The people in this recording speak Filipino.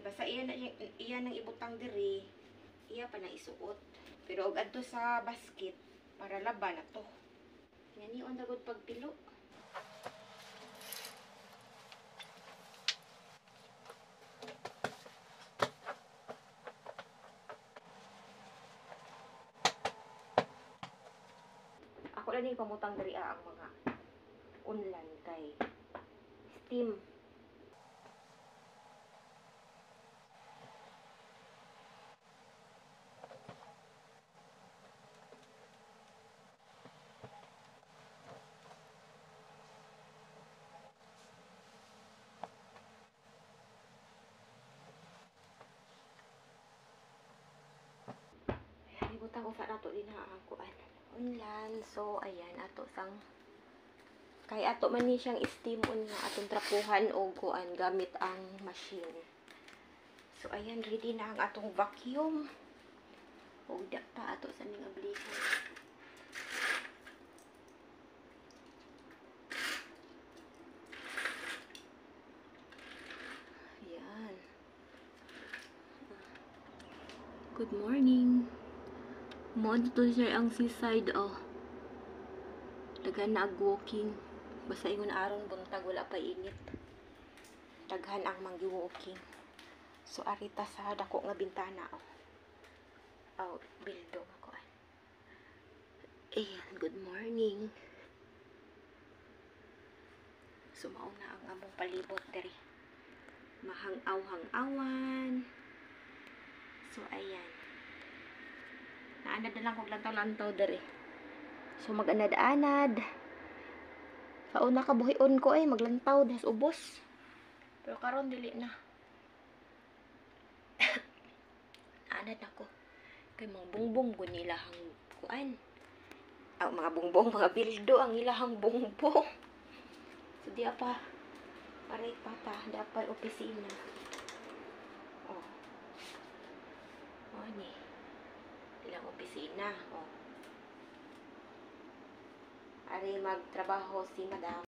Basta iya nang ibutang diri, iya pa na isuot. Pero og adto sa basket para laban na to. Yan yung dagod pagpilo. Ako lang yung pamutang diri ang mga unlan kay steam. Ibutang usa nato din ang kuan. Unlan. So ayan ato sang kay ato man ni siyang steam nga atong trapuhan o kuan gamit ang machine. So ayan ready na ang atong vacuum. Og da pa ato sa ning ablihan. Ayan. Good morning. Mo dito siya ang seaside oh. Daghan na walking. Basta ingon aron buntag wala pa init. Daghan ang manggi-walking. So arita sa dako nga bintana oh. Oh, bildong ako. Ayan, good morning. So mauna ang among palibot diri. Mahang-aw-hang-awan. So ayan. Naanad na lang kog lantaw-lantaw diri. So mag-anad-anad. Kauna kabuhion ko ay maglantaw des ubos. Pero karon dili na. Anad ako. Kay mga bungbong gun ilahang kuan. Mga bungbong, mga bildo ang ilahang bungbong. So di pa paray pata dapat opisina. Oh. Oh ni. Ilang opisina. Oh. Ari magtrabaho si madam.